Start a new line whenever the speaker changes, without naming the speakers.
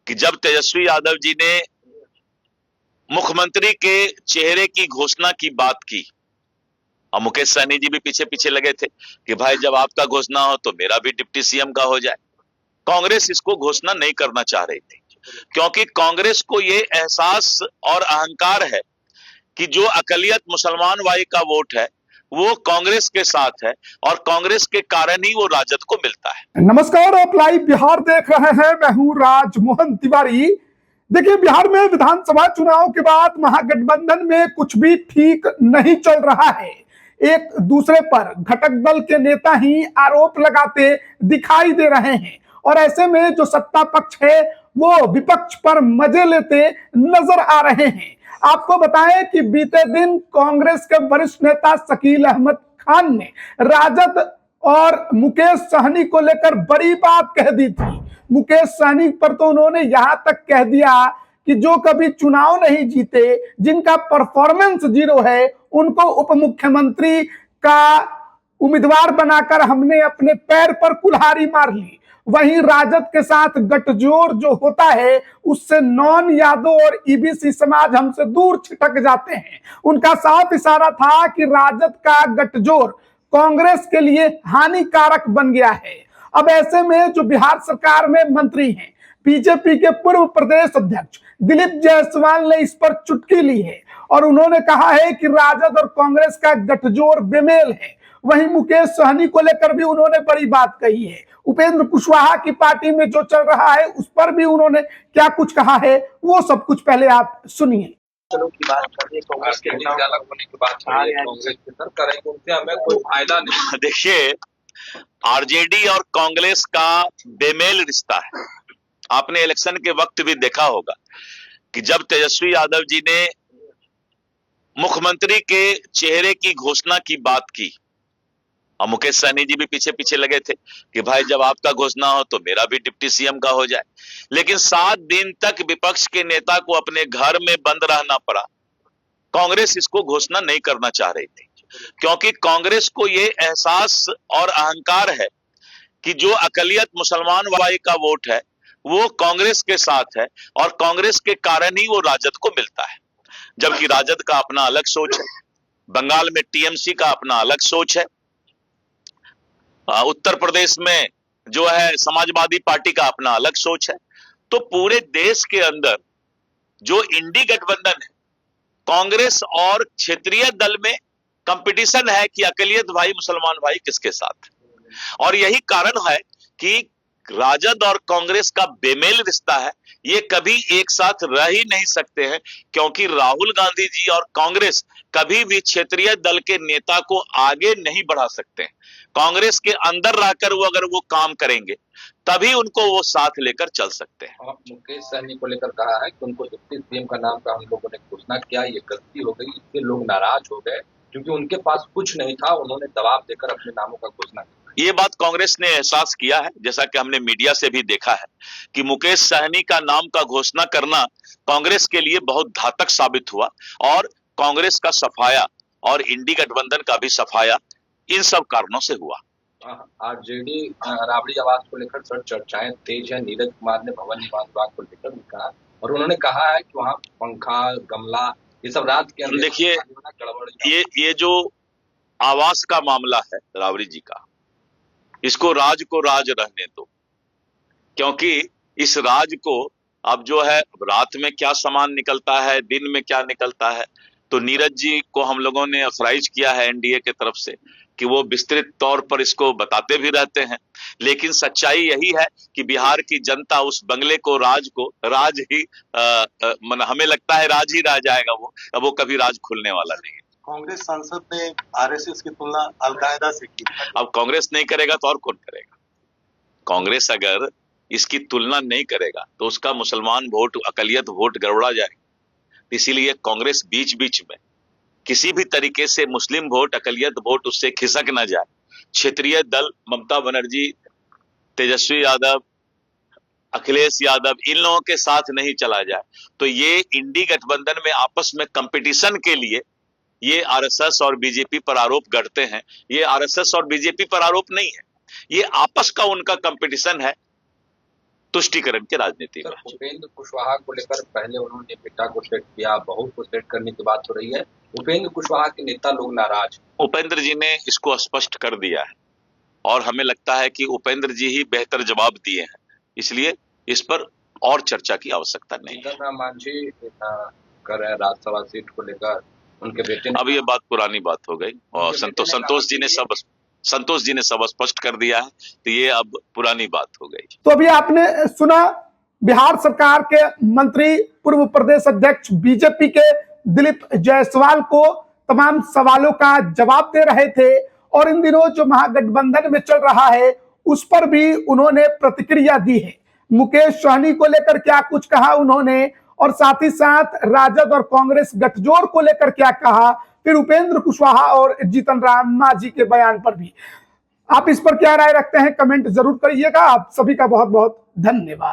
कि जब तेजस्वी यादव जी ने मुख्यमंत्री के चेहरे की घोषणा की बात की और मुकेश सहनी जी भी पीछे पीछे लगे थे कि भाई जब आपका घोषणा हो तो मेरा भी डिप्टी सीएम का हो जाए। कांग्रेस इसको घोषणा नहीं करना चाह रही थी क्योंकि कांग्रेस को ये एहसास और अहंकार है कि जो अकलियत मुसलमान वाई का वोट है वो कांग्रेस के साथ है और कांग्रेस के कारण ही वो राजद को मिलता है।
नमस्कार, आप लाइव बिहार देख रहे हैं। मैं हूं राजमोहन तिवारी। देखिए, बिहार में विधानसभा चुनाव के बाद महागठबंधन में कुछ भी ठीक नहीं चल रहा है। एक दूसरे पर घटक दल के नेता ही आरोप लगाते दिखाई दे रहे हैं और ऐसे में जो सत्ता पक्ष है वो विपक्ष पर मजे लेते नजर आ रहे हैं। आपको बताएं कि बीते दिन कांग्रेस के वरिष्ठ नेता शकील अहमद खान ने राजद और मुकेश सहनी को लेकर बड़ी बात कह दी थी। मुकेश सहनी पर तो उन्होंने यहां तक कह दिया कि जो कभी चुनाव नहीं जीते, जिनका परफॉर्मेंस जीरो है, उनको उप मुख्यमंत्री का उम्मीदवार बनाकर हमने अपने पैर पर कुल्हाड़ी मार ली। वहीं राजद के साथ गठजोड़ जो होता है उससे नॉन यादव और ईबीसी समाज हमसे दूर छिटक जाते हैं। उनका साफ इशारा था कि राजद का गठजोड़ कांग्रेस के लिए हानिकारक बन गया है। अब ऐसे में जो बिहार सरकार में मंत्री हैं, बीजेपी के पूर्व प्रदेश अध्यक्ष दिलीप जायसवाल ने इस पर चुटकी ली है और उन्होंने कहा है कि राजद और कांग्रेस का गठजोड़ बेमेल है। वहीं मुकेश सहनी को लेकर भी उन्होंने बड़ी बात कही है। उपेंद्र कुशवाहा की पार्टी में जो चल रहा है उस पर भी उन्होंने क्या कुछ कहा है, वो सब कुछ पहले आप सुनिए।
की बात करिए, कांग्रेस के अलग होने की बात करिए, कांग्रेस के सर करेंगे उनसे हमें कोई फायदा नहीं।
देखिए, आरजेडी और कांग्रेस का बेमेल रिश्ता है। आपने इलेक्शन के वक्त भी देखा होगा कि जब तेजस्वी यादव जी ने मुख्यमंत्री के चेहरे की घोषणा की बात की और मुकेश सहनी जी भी पीछे पीछे लगे थे कि भाई जब आपका घोषणा हो तो मेरा भी डिप्टी सीएम का हो जाए। लेकिन 7 दिन तक विपक्ष के नेता को अपने घर में बंद रहना पड़ा। कांग्रेस इसको घोषणा नहीं करना चाह रही थी क्योंकि कांग्रेस को ये एहसास और अहंकार है कि जो अकलियत मुसलमान वाई का वोट है वो कांग्रेस के साथ है और कांग्रेस के कारण ही वो राजद को मिलता है। जबकि राजद का अपना अलग सोच है, बंगाल में टीएमसी का अपना अलग सोच है, उत्तर प्रदेश में जो है समाजवादी पार्टी का अपना अलग सोच है। तो पूरे देश के अंदर जो इंडी गठबंधन है, कांग्रेस और क्षेत्रीय दल में कंपटीशन है कि अकलियत भाई मुसलमान भाई किसके साथ। और यही कारण है कि राजद और कांग्रेस का बेमेल रिश्ता है। ये कभी एक साथ रह ही नहीं सकते हैं क्योंकि राहुल गांधी जी और कांग्रेस कभी भी क्षेत्रीय दल के नेता को आगे नहीं बढ़ा सकते हैं। कांग्रेस के अंदर रहकर वो अगर वो काम करेंगे तभी उनको वो साथ लेकर चल सकते हैं।
मुकेश सहनी को लेकर कहा है कि उनको डिप्टी सीएम का नाम का हम लोगों ने घोषणा किया, ये गलती हो गई, इससे लोग नाराज हो गए क्योंकि उनके पास कुछ नहीं था, उन्होंने दबाव देकर अपने नामों का घोषणा की।
ये बात कांग्रेस ने एहसास किया है, जैसा कि हमने मीडिया से भी देखा है कि मुकेश सहनी का नाम का घोषणा करना कांग्रेस के लिए बहुत घातक साबित हुआ और कांग्रेस का सफाया और इंडी गठबंधन का भी सफाया इन सब कारणों से हुआ।
आरजेडी राबड़ी आवास को लेकर सर चर्चाएं तेज है। नीरज कुमार ने भवन निवास विभाग को लेकर भी कहा और उन्होंने कहा है कि वहाँ पंखा गमला ये सब रात के अंदर।
देखिए, ये जो आवास का मामला है राबड़ी जी का, इसको राज को राज रहने दो क्योंकि इस राज को अब जो है रात में क्या सामान निकलता है, दिन में क्या निकलता है, तो नीरज जी को हम लोगों ने ऑथराइज किया है एनडीए के तरफ से कि वो विस्तृत तौर पर इसको बताते भी रहते हैं। लेकिन सच्चाई यही है कि बिहार की जनता उस बंगले को राज ही हमें लगता है राज ही रह जाएगा। वो कभी राज खुलने वाला नहीं है।
कांग्रेस सांसद ने आरएसएस की तुलना अलकायदा से की।
अब कांग्रेस नहीं करेगा तो और कौन करेगा? कांग्रेस अगर इसकी तुलना नहीं करेगा तो उसका मुसलमान वोट, अकलियत वोट गड़बड़ा जाएगा। इसीलिए कांग्रेस बीच बीच में किसी भी तरीके से मुस्लिम वोट, अकलियत वोट उससे खिसक न जाए। क्षेत्रीय दल ममता बनर्जी, तेजस्वी यादव, अखिलेश यादव, इन लोगों के साथ नहीं चला जाए तो ये इंडी गठबंधन में आपस में कंपटीशन के लिए ये आरएसएस और बीजेपी पर आरोप गढ़ते हैं। ये आरएसएस और बीजेपी पर आरोप नहीं है, ये आपस का उनका कंपटीशन है तुष्टिकरण की राजनीति में।
सर, उपेंद्र कुशवाहा को लेकर पहले उन्होंने बेटा को सेट किया, बहू को सेट करने की बात हो रही है। उपेंद्र कुशवाहा के नेता लोग नाराज।
उपेंद्र जी ने इसको स्पष्ट कर दिया है और हमें लगता है कि उपेंद्र जी ही बेहतर जवाब दिए हैं, इसलिए इस पर और चर्चा की आवश्यकता नहीं है।
जीतन राम मांझी कर रहे हैं राज्यसभा सीट को लेकर, उनके बेटे ने
अब ये बात पुरानी बात हो गई और संतोष जी ने सब स्पष्ट कर दिया है, तो ये अब पुरानी बात हो गई।
तो अभी आपने सुना बिहार सरकार के मंत्री पूर्व प्रदेश अध्यक्ष बीजेपी के दिलीप जायसवाल को तमाम सवालों का जवाब दे रहे थे और इन दिनों जो महागठबंधन में चल रहा है उस पर भी उन्होंने प्रतिक्रिया दी है। मुकेश सहनी को लेकर क्या कुछ कहा उन्होंने और साथ ही साथ राजद और कांग्रेस गठजोड़ को लेकर क्या कहा, फिर उपेंद्र कुशवाहा और जीतन राम मांझी के बयान पर भी आप इस पर क्या राय रखते हैं कमेंट जरूर करिएगा। आप सभी का बहुत बहुत धन्यवाद।